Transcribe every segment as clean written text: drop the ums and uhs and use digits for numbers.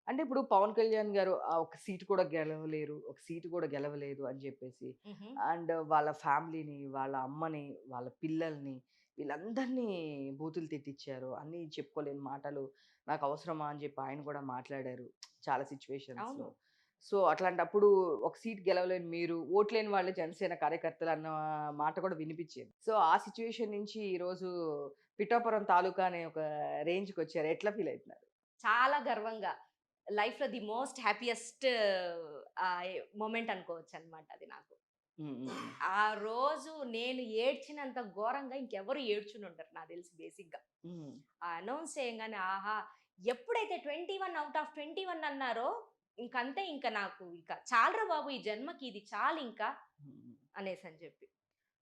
అంటే ఇప్పుడు 'పవన్ కళ్యాణ్' గారు ఒక సీట్ కూడా గెలవలేరు. ఒక సీట్ కూడా గెలవలేదు అని జెప్పేసి హుహు. అండ్ వాళ్ళ ఫ్యామిలీని, వాళ్ళ అమ్మని, వాళ్ళ పిల్లల్ని వీళ్ళందరినీ బూతులు తిట్టిచ్చారు. అన్నీ చెప్పుకోలేని మాటలు నాకవసరమా అని జెప్పి ఆయన గూడా మాట్లాడారు చాలా సిట్యుయేషన్స్‌లో. అవును. సో, అట్లాంటప్పుడు ఒక సీట్ గెలవలేని మీరు, ఓట్లేని వాళ్ళే జనసేన కార్యకర్తలన్న మాట కూడా వినిపిచ్చేది. సో, ఆ సిట్యుయేషన్ నుంచి ఈరోజు పిఠాపురం తాలూకా అనే ఒక రేంజ్‌కొచ్చారు. ఎట్లా ఫీల్ అయితున్నారు? చాలా గర్వంగా లైఫ్‌లో ది మోస్ట్ హ్యాపీయెస్ట్ మొమెంట్ అనుకోవచ్చనమాట అది నాకు. హ్మ్. హ్మ్. హ్మ్. ఆ రోజు నేను ఏడ్చినంత ఘోరంగా ఇంకెవరు ఏడ్చునుండరు నాకు తెలిసి బేసిక్‌గా. హ్మ్. ఆ అనౌన్స్ చేయంగానే ఆహా! ఎప్పుడైతే 21 ఔట్ ఆఫ్ 21 అన్నారో ఇంకంతే ఇంక నాకు ఇక చాలురా బాబు ఈ జన్మకి ఇది చాలింకా హ్మ్. అనేసని చెప్పి.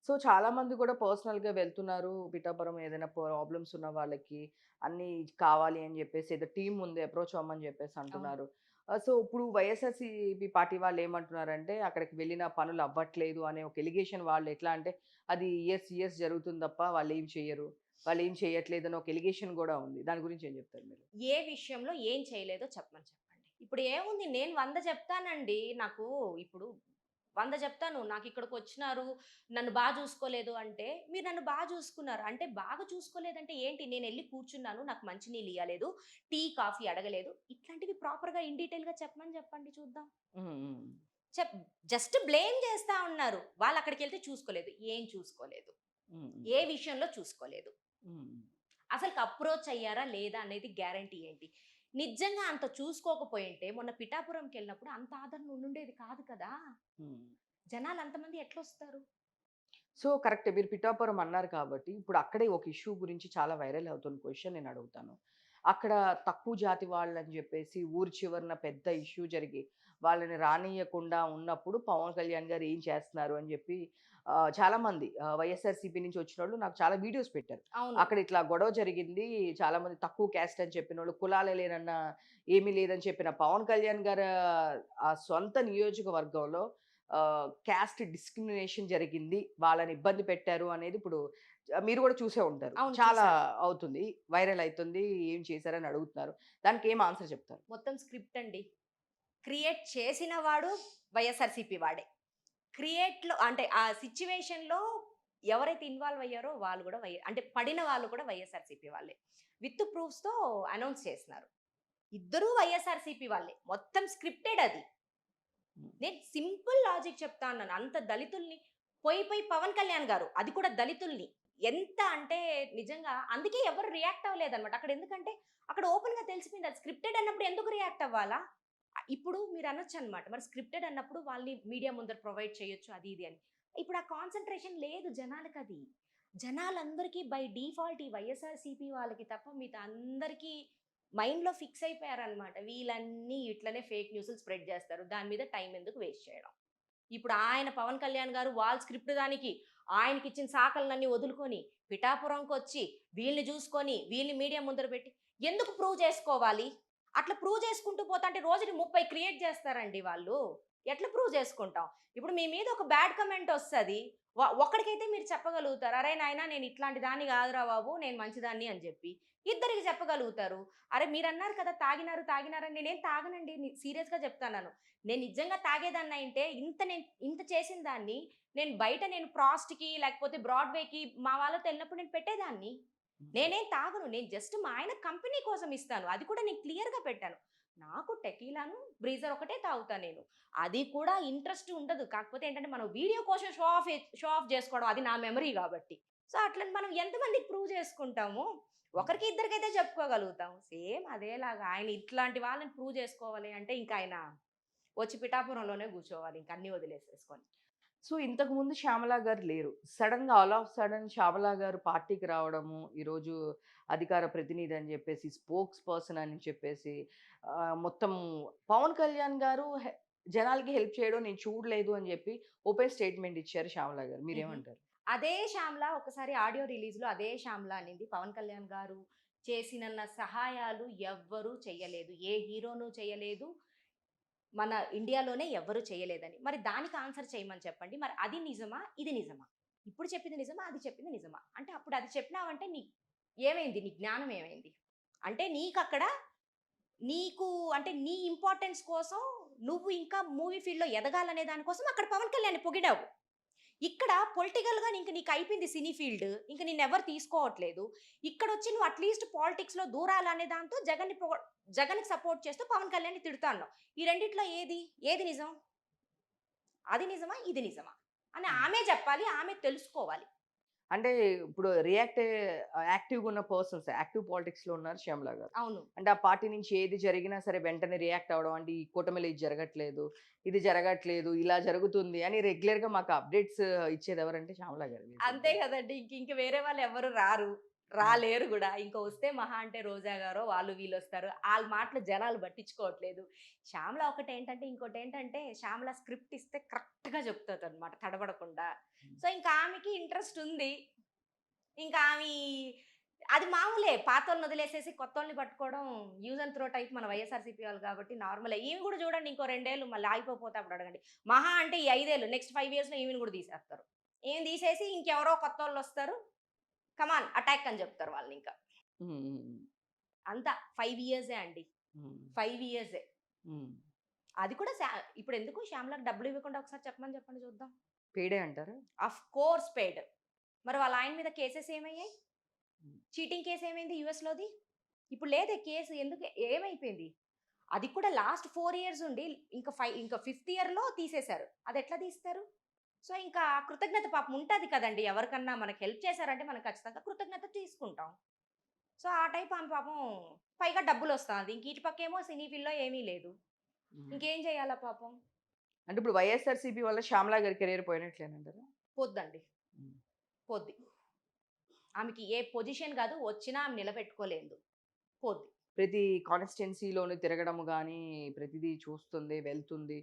సో, చాలా మంది కూడా పర్సనల్‌గా వెళ్తున్నారు. పిఠాపురం ఏదైనా ప్రాబ్లమ్స్ ఉన్న వాళ్ళకి అన్నీ కావాలి అని జెప్పేసి ఏదో టీమ్ ఉంది అప్రోచ్ అవ్వమని జెప్పేసి అవును. అంటున్నారు. సో, ఇప్పుడు వైఎస్ఆర్‌సీపీ పార్టీ వాళ్ళేమంటున్నారంటే, అక్కడికి వెళ్ళిన పనులు అవ్వట్లేదు అనే ఒక ఎలిగేషన్ వాళ్ళు ఎట్లా అంటే, అది ఇయర్స్, ఇయర్స్ జరుగుతుంది తప్ప వాళ్ళేం చెయ్యరు. వాళ్ళేం చేయట్లేదని ఒక ఎలిగేషన్ గూడా ఉంది. దాని గురించి ఏం జెప్తారు మీరు? ఏ విషయంలో ఏం చేయలేదో చెప్పమని చెప్పండి. ఇప్పుడు ఏముంది నేను 100 చెప్తానండి. నాకు ఇప్పుడు 100 చెప్తాను. నాకిక్కడికొచ్చినారు, నన్ను చూసుకోలేదు అంటే, మీరు నన్ను చూసుకున్నారు. అంటే బాగా చూసుకోలేదంటే ఏంటి? నేనెళ్లి కూర్చున్నాను. నాకు మంచినీళ్ళు ఇయ్యలేదు. టీ, కాఫీ అడగలేదు. ఇట్లాంటివి ప్రాపర్‌గా ఇన్ డీటెయిల్‌గా చెప్పమని చెప్పండి చూద్దాం. హ్మ్. హ్మ్. చెప్ జస్ట్ బ్లేమ్ చేస్తా ఉన్నారు. వాళ్ళక్కడికెళ్తే చూసుకోలేదు. ఏం చూసుకోలేదు? హ్మ్. హ్మ్. ఏ విషయంలో చూసుకోలేదు? హ్మ్. అసలుకి అప్రోచ్ అయ్యారా లేదా అనేది గ్యారంటీ ఏంటి? నిజంగా అంత చూసుకోకపోయుంటే మొన్న పిఠాపురంకెళ్ళినప్పుడు అంత ఆదరణ ఉండుండేది కాదు కదా! హ్మ్. జనాలు అంతమంది ఎట్లొస్తారు? సో, కరెక్టే. మీరు పిఠాపురం అన్నారు కాబట్టి, ఇప్పుడు అక్కడే ఒక ఇష్యూ గురించి చాలా వైరల్ అవుతున్న క్వెషన్ నేనడుగుతాను. అక్కడ తక్కువ జాతి వాళ్ళని జెప్పేసి ఊరి చివరన పెద్ద ఇష్యూ జరిగి, వాళ్ళని రానియ్యకుండా ఉన్నప్పుడు పవన్ కళ్యాణ్ గారు ఏం చేస్తున్నారు అని జెప్పి చాలామంది వైఎస్ఆర్‌సీపీ నుంచి వచ్చినోళ్ళు నాకు చాలా వీడియోస్ పెట్టారు. అవును. అక్కడ ఇట్లా గొడవ జరిగింది. చాలామంది తక్కువ క్యాస్ట్ అని చెప్పినోళ్ళు, కులాలే లేనన్న ఏమీ లేదని చెప్పిన పవన్ కళ్యాణ్ గారు ఆ సొంత నియోజకవర్గంలో క్యాస్ట్ డిస్క్రిమినేషన్ జరిగింది. వాళ్ళని ఇబ్బంది పెట్టారు అనేది ఇప్పుడు మీరు గూడా చూసే ఉంటారు. అవును. చాలా చూసాను. అవుతుంది. వైరల్ అయితుంది. ఏం చేశారని అడుగుతున్నారు. దానికేం ఆన్సర్ చెప్తారు? మొత్తం స్క్రిప్ట్ అండి. క్రియేట్ చేసిన వాడు వైఎస్ఆర్‌సీపీ వాడే. క్రియేట్‌లో అంటే ఆ సిట్యుయేషన్‌లో ఎవరైతే ఇన్వాల్వ్ అయ్యారో వాళ్ళు గూడా అంటే పడిన వాళ్ళు కూడా వైఎస్ఆర్‌సీపీ వాళ్ళే. విత్ ప్రూఫ్స్‌తో అనౌన్స్ చేసినారు. ఇద్దరూ వైఎస్ఆర్‌సీపీ వాళ్ళే. మొత్తం స్క్రిప్టెడ్ అది. హ్మ్. నేను సింపుల్ లాజిక్ చెప్తా ఉన్నాను. అంత దళితుల్ని పోయి పవన్ కళ్యాణ్ గారు అది కూడా దళితుల్ని ఎంత అంటే నిజంగా అందుకే ఎవరు రియాక్ట్ అవ్వలేదన్నమాట. అక్కడ ఎందుకంటే అక్కడ ఓపెన్‌గా తెలిసిపోయింది. అది స్క్రిప్టెడ్ అన్నప్పుడు ఎందుకు రియాక్ట్ అవ్వాలా? ఇప్పుడు మీరు అనొచ్చన్నమాట. మరి స్క్రిప్టెడ్ అన్నప్పుడు వాళ్ళని మీడియా ముందర ప్రొవైడ్ చేయొచ్చు అది ఇది అని. ఇప్పుడు ఆ కాన్సంట్రేషన్ లేదు జనాలకది. జనాలందరికీ బై డిఫాల్ట్ ఈ వైఎస్ఆర్‌సీపీ వాళ్ళకి తప్ప మిగతా అందరికీ మైండ్‌లో ఫిక్స్ అయిపోయారన్నమాట. వీళ్ళన్నీ ఇట్లనే ఫేక్ న్యూస్‌లు స్ప్రెడ్ జేస్తారు. దాని మీద టైమ్ ఎందుకు వేస్ట్ చేయడం. ఇప్పుడు ఆయన పవన్ కళ్యాణ్ గారు వాళ్ళ స్క్రిప్ట్ దానికి ఆయనకిచ్చిన సాకలనన్నీ వదులుకొని, పిఠాపురంకొచ్చి, వీళ్ళని జూసుకొని, వీళ్ళని మీడియా ముందర పెట్టి ఎందుకు ప్రూవ్ చేసుకోవాలి? అట్లా ప్రూవ్ చేసుకుంటూ పోతాంటే రోజుకి 30 క్రియేట్ జేస్తారండి వాళ్ళు. ఎట్లా ప్రూవ్ చేసుకుంటాం? ఇప్పుడు మీ మీద ఒక బ్యాడ్ కామెంట్ ఒస్తది. ఒక్కడికైతే మీరు చెప్పగలుగుతారు. "అరేయ్ నాయనా నేను ఇట్లాంటి దాన్ని గాదురా బాబు. నేను మంచిదాన్ని" అని జెప్పి. ఇద్దరికి చెప్పగలుగుతారు. అరె మీరన్నారు కదా! తాగినారని నేనేం తాగనండి. సీరియస్‌గా జెప్తన్నాను. నేను నిజంగా తాగేదాన్నయింటే ఇంత చేసిన దాన్ని నేను బయట ప్రాస్ట్‌కి లేకపోతే బ్రాడ్‌వేకి మా వాళ్ళతో ఎళ్ళినప్పుడు నేను పెట్టేదాన్ని. హ్మ్. నేనేం తాగను. నేను జస్ట్ మా ఆయన కంపెనీ కోసం ఇస్తాను. అది కూడా నేను క్లియర్‌గా పెట్టాను. నాకు టెకీలాను, బ్రీజర్ ఒకటే తాగుతా నేను. అది కూడా ఇంట్రెస్ట్ ఉండదు. కాకపోతే ఏంటంటే మనం వీడియో కోసం షో ఆఫ్ జేసుకోవడం అది నా మెమరీ గాబట్టి. సో, అట్లని మనం ఎంతమందికి ప్రూవ్ చేసుకుంటాము? హ్మ్. ఒకరికి ఇద్దరికైతే చెప్పుకోగలుగుతాం. సేమ్ అదేలాగా ఆయన ఇట్లాంటి వాళ్ళని ప్రూవ్ చేసుకోవాలి అంటే ఇంక ఆయన వచ్చి పిఠాపురంలోనే కూర్చోవాలి ఇంక అన్నీ వదిలేసేసుకొని. సో, ఇంతకుముందు 'శ్యామల' గారు లేరు. సడెన్‌గా ఆల్ ఆఫ్ సడెన్ 'శ్యామల' గారు పార్టీకి రావడము, ఈరోజు అధికార ప్రతినిధి అని చెప్పేసి, స్పోక్స్ పర్సన్ అని చెప్పేసి మొత్తం పవన్ కళ్యాణ్ గారు జనాలకి హెల్ప్ చేయడం నేను చూడలేదు అని చెప్పి ఓపెన్ స్టేట్మెంట్ ఇచ్చారు 'శ్యామల' గారు. హుహు. మీరేమంటారు? అదే శ్యామ్‌ల ఒకసారి ఆడియో రిలీజ్‌లో అదే శ్యామ్‌ల అనింది పవన్ కళ్యాణ్ గారు చేసినన్న సహాయాలు ఎవ్వరు చెయ్యలేదు. ఏ హీరోను చేయలేదు. మన ఇండియాలోనే ఎవ్వరు చేయలేదని. మరి దానికి ఆన్సర్ చేయమని చెప్పండి. మరి అది నిజమా? ఇది నిజమా? ఇప్పుడు చెప్పింది నిజమా? అది చెప్పింది నిజమా? అంటే అప్పుడు అది చెప్పినావంటే ఏమైంది? నీ జ్ఞానం ఏమైంది? అంటే నీకక్కడ నీకు అంటే నీ ఇంపార్టెన్స్ కోసం నువ్వు ఇంకా మూవీ ఫీల్డ్‌లో ఎదగాలనే దానికోసం అక్కడ పవన్ కళ్యాణ్‌ని పొగిడావు. ఇక్కడ పొలిటికల్‌గా నీకు అయిపోయింది సినీ ఫీల్డ్. ఇంక నిన్నెవరు తీసుకోవట్లేదు. ఇక్కడొచ్చి నువ్వు అట్‌లీస్ట్ పాలిటిక్స్‌లో దూరాలనే దాంతో జగన్‌కి సపోర్ట్ చేస్తూ పవన్ కళ్యాణ్‌ని తిడుతా అన్నావు. ఈ రెండిట్లో ఏది నిజం? అది నిజమా? ఇది నిజమా? అని ఆమె చెప్పాలి. ఆమె తెలుసుకోవాలి. అంటే ఇప్పుడు యాక్టివ్‌గా ఉన్న పర్సన్స్ యాక్టివ్ పాలిటిక్స్‌లో ఉన్నారు శ్యామల గారు. అవును. అంటే ఆ పార్టీ నుంచి ఏది జరిగినా సరే వెంటనే రియాక్ట్ అవ్వడం. అంటే ఈ కూటమిలో ఇది జరగట్లేదు, ఇది జరగట్లేదు, ఇలా జరుగుతుంది అని రెగ్యులర్‌గా మాకు అప్డేట్స్ ఇచ్చేది ఎవరంటే శ్యామల గారు అంతే రీసెంట్‌గా. గదండీ! ఇంక వేరే వాళ్ళెవ్వరు రారు. హ్మ్. రాలేరు గూడా. ఇంక వస్తే మహా అంటే రోజా గారో, వాళ్ళు వీళ్ళొస్తారు. ఆళ్ళ మాటలు జనాలు పట్టించుకోవట్లేదు. శ్యామల ఒకటేంటంటే, ఇంకోటేంటంటే శ్యామల స్క్రిప్ట్ ఇస్తే కరెక్ట్‌గా చెప్తదనమాట తడబడకుండా. హ్మ్. సో, ఇంక ఆమెకి ఇంట్రెస్ట్ ఉంది. ఇంకా అది మామూలే. పాతోళ్ళని వదిలేసేసి కొత్తోళ్ళని పట్టుకోవడం యూజ్ అండ్ త్రో టైప్ మన వైఎస్ఆర్‌సీపీ వాళ్ళు కాబట్టి నార్మలే. ఈమె గూడా చూడండి ఇంకో 2 ఏళ్ళు మళ్ళీ ఆగిపోతే అప్పుడు అడగండి. మహా అంటే ఈ 5 ఏళ్ళు నెక్స్ట్ 5 ఇయర్స్‌లో ఈమెను గూడా తీసేస్తారు. ఈమెను తీసేసి ఇంకెవరో కొత్తోళ్ళొస్తారు. కమాన్ అటాక్ అని చెప్తారు వాళ్ళనింకా. హ్మ్. హ్మ్. అంతా 5 ఇయర్సే అండి. హ్మ్. 5 ఇయర్సే. హ్మ్. అది కూడా ఇప్పుడెందుకు శ్యామలకి డబ్బులు ఇవ్వకుండా ఒకసారి చెప్పండి చూద్దాం. పెయిడే అంటారా? Of course paid. మరి వాళ్ళ ఆయన మీద కేసెస్ ఏమయ్యాయి? హ్మ్. చీటింగ్ కేస్ ఏమైంది యూఎస్‌లోది? ఇప్పుడు లేదే కేసు ఎందుకు ఏమైపోయింది? అది కూడా లాస్ట్ 4 ఇయర్స్ ఉండి ఇంకా ఫిఫ్త్ ఇయర్‌లో తీసేశారు. అదెట్లా తీస్తారు? సో, ఇంకా కృతజ్ఞత పాపం ఉంటది కదండీ! ఎవరికన్నా మనకు హెల్ప్ చేశారంటే మనం ఖచ్చితంగా కృతజ్ఞత తీసుకుంటాం. సో, ఆ టైప్ ఆమె పాపం పైగా డబ్బులొస్తాంది. ఇంక ఇటు పక్కేమో సినీ ఫీల్డ్‌లో ఏమీ లేదు. హ్మ్. ఇంకేం చేయాలా పాపం? అంటే ఇప్పుడు వైఎస్ఆర్‌సీపీ వల్ల శ్యామల గారి కెరియర్ పోయినట్లేనంటారా? పోద్దండి. హ్మ్. పోద్ది. ఆమెకి ఏ పొజిషన్ గాదు. వచ్చినా ఆమె నిలబెట్టుకోలేదు. పోద్ది. ప్రతి కాన్స్టిట్యుయెన్సీలోను తిరగడం గానీ, ప్రతిదీ చూస్తుంది, వెళ్తుంది.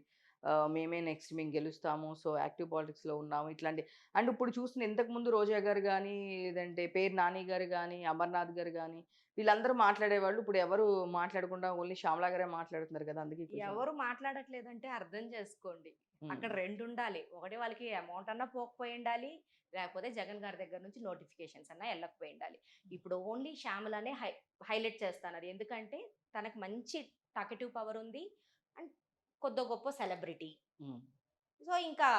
మేమే నెక్స్ట్ మేము గెలుస్తాము. సో, యాక్టివ్ పాలిటిక్స్‌లో ఉన్నాము. ఇట్లాంటి అండ్ ఇప్పుడు చూస్తున్న ఇంతకుముందు రోజా గారు గానీ, లేదంటే పేర్ని నాని గారు గానీ, అమర్నాథ్ గారు గానీ, వీళ్ళందరూ మాట్లాడేవాళ్ళు. ఇప్పుడు ఎవరు మాట్లాడకుండా ఓన్లీ శ్యామల గారే మాట్లాడుతున్నారు కదా! అందుకే ఈ క్వెషన్. ఎవరు మాట్లాడట్లేదంటే అర్థం చేసుకోండి. హ్మ్. అక్కడ 2 ఉండాలి. ఒకటి వాళ్ళకి అమౌంట్ అన్నా పోకపోయుండాలి. లేకపోతే జగన్ గారి దగ్గర నుంచి నోటిఫికేషన్స్ అన్నా ఎళ్ళకపోయుండాలి. ఇప్పుడు ఓన్లీ శ్యామలనే హైలైట్ చేస్తన్నారు. ఎందుకంటే తనకు మంచి టాకెటివ్ పవర్ ఉంది. అండ్ కొద్దో గొప్పో సెలబ్రిటీ. హ్మ్. సో, ఇంకా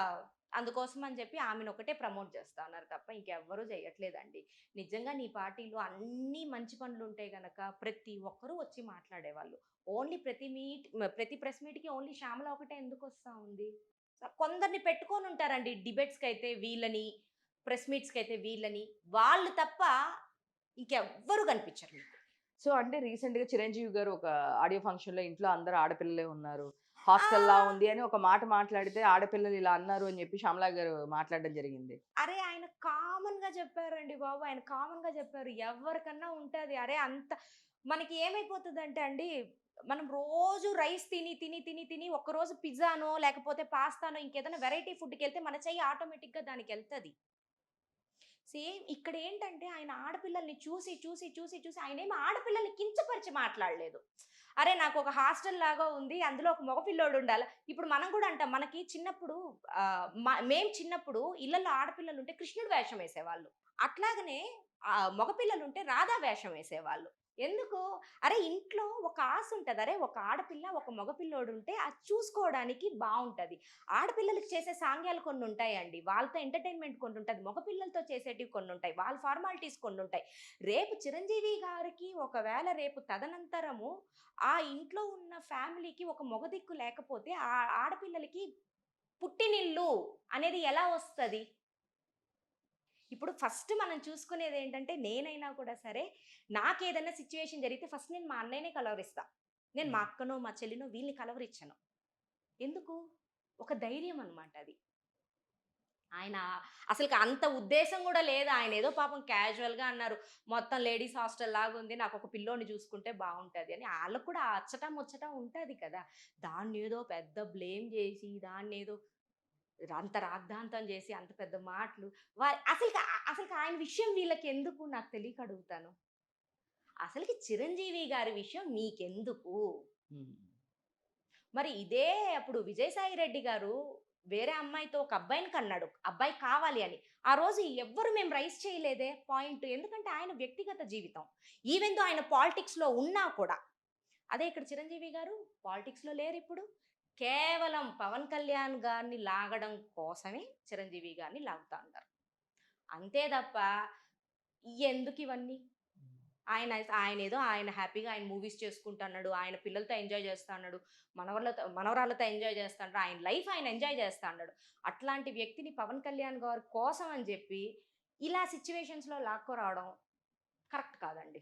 అందుకోసం అని చెప్పి ఆమెనొకటే ప్రమోట్ చేస్తా ఉన్నారు తప్ప ఇంకెవ్వరు చేయట్లేదండి. నిజంగా నీ పార్టీలో అన్నీ మంచి పనులుంటే గనక ప్రతి ఒక్కరు వచ్చి మాట్లాడేవాళ్ళు. ఓన్లీ ప్రతి ప్రెస్ మీట్‌కి ఓన్లీ శ్యామల ఒకటే ఎందుకొస్తా ఉంది? కొందరిని పెట్టుకొనుంటారండి డిబేట్స్‌కైతే వీళ్ళని, ప్రెస్ మీట్స్‌కైతే వీళ్ళని. వాళ్ళు తప్ప ఇంకెవ్వరు కనిపించరు మీకు. సో, అంటే రీసెంట్‌గా చిరంజీవి గారు ఒక ఆడియో ఫంక్షన్‌లో ఇంట్లో అందరూ ఆడపిల్లలే ఉన్నారు. ఆ! హాస్టల్‌లా ఉంది అని ఒక మాట మాట్లాడితే ఆడపిల్లలు ఇలా అన్నారు అని చెప్పి శ్యామల గారు మాట్లాడడం జరిగింది. అరే! ఆయన కామన్‌గా చెప్పారండి బాబు. ఆయన కామన్‌గా చెప్పారు. ఎవరికన్నా ఉంటది. అరే! మనకి ఏమైపోతదంటే అండి, మనం రోజు రైస్ తిని ఒక్కరోజు పిజ్జానో, లేకపోతే పాస్తానో ఇంకేదైనా వెరైటీ ఫుడ్‌కెళ్తే మన చెయ్యి ఆటోమేటిక్‌గా దానికెళ్తది. సేమ్ ఇక్కడేంటంటే ఆయన ఆడపిల్లల్ని చూసి ఆయనేమి ఆడపిల్లల్ని కించపరిచి మాట్లాడలేదు. అరే! నాకొక హాస్టల్ లాగా ఉంది. అందులో ఒక మగ పిల్లోడుండాల. ఇప్పుడు మనం గూడా అంటాం. మనకి చిన్నప్పుడు మేం చిన్నప్పుడు ఇళ్లల్లో ఆడపిల్లలుంటే కృష్ణుడు వేషం వేసేవాళ్ళు. అట్లాగనే మగ పిల్లలుంటే రాధా వేషం వేసేవాళ్ళు. ఎందుకు? అరే! ఇంట్లో ఒక ఆసుంటది. అరే! ఒక ఆడపిల్ల, ఒక మగ పిల్లోడుంటే అది చూసుకోవడానికి బావుంటది. ఆడపిల్లలకి చేసే సాంగ్యాలు కొన్నుంటాయండి. వాళ్ళతో ఎంటర్‌టైన్‌మెంట్ కొన్నుంటది. మగ పిల్లలతో చేసేటివి కొన్నుంటాయి. వాళ్ళ ఫార్మాలిటీస్ కొన్నుంటాయి. రేపు చిరంజీవి గారికి ఒకవేళ రేపు తదనంతరము ఆ ఇంట్లో ఉన్న ఫ్యామిలీకి ఒక మొగ దిక్కు లేకపోతే ఆ ఆడపిల్లలకి పుట్టినిల్లు అనేది ఎలా వస్తది? ఇప్పుడు ఫస్ట్ మనం చూసుకునేదేంటంటే నేనైనా కూడా సరే, నాకేదైనా సిట్యుయేషన్ జరిగితే ఫస్ట్ నేను మా అన్నయ్యనే కలవరిస్తా. నేను మా హ్మ్. అక్కనో, మా చెల్లినో వీళ్ళని కలవరిచ్చను. ఎందుకు? ఒక ధైర్యం అన్నమాట అది. ఆయన అసలుకి అంత ఉద్దేశం గూడా లేదు. ఆయనేదో పాపం క్యాజువల్‌గా అన్నారు. మొత్తం లేడీస్ హాస్టల్ లాగుంది. నాకొక పిల్లోడిని చూసుకుంటే బావుంటది అని. ఆళ్ళకి కూడా ఆ అచ్చట, ముచ్చట ఉంటది కదా! దాన్నేదో పెద్ద బ్లేమ్ జేసి, దాన్నేదో అంత రాద్ధాంతం జేసి, అంత పెద్ద మాటలు అసలుకి ఆయన విషయం వీళ్ళకెందుకు నాకు తెలియక అడుగుతాను. అసలుకి చిరంజీవి గారి విషయం మీకెందుకు? హ్మ్. మరి ఇదే అప్పుడు విజయసాయి రెడ్డి గారు వేరే అమ్మాయితో ఒక అబ్బాయిని కన్నాడు. అబ్బాయి కావాలి అని. ఆ రోజు ఎవ్వరు మేము రైజ్ చేయలేదే పాయింట్. ఎందుకంటే ఆయన వ్యక్తిగత జీవితం. ఈవెన్ దో ఆయన పాలిటిక్స్‌లో ఉన్నా కూడా. అదే ఇక్కడ చిరంజీవి గారు పాలిటిక్స్‌లో లేరు ఇప్పుడు. కేవలం పవన్ కళ్యాణ్ గారిని లాగడం కోసమే చిరంజీవి గారిని లాగుతా ఉంటారు. అంతే తప్ప ఎందుకివన్నీ? ఆయన ఆయనేదో ఆయన హ్యాపీగా ఆయన మూవీస్ చేసుకుంటన్నాడు. ఆయన పిల్లలతో ఎంజాయ్ చేస్తా అన్నాడు. మనవరాళ్ళతో ఎంజాయ్ చేస్తా అన్నాడు. ఆయన లైఫ్ ఆయన ఎంజాయ్ చేస్తా అన్నాడు. అట్లాంటి వ్యక్తిని పవన్ కళ్యాణ్ గారి కోసం అని జెప్పి ఇలా సిట్యుయేషన్స్‌లో లాక్కోరావడం కరెక్ట్ కాదండి.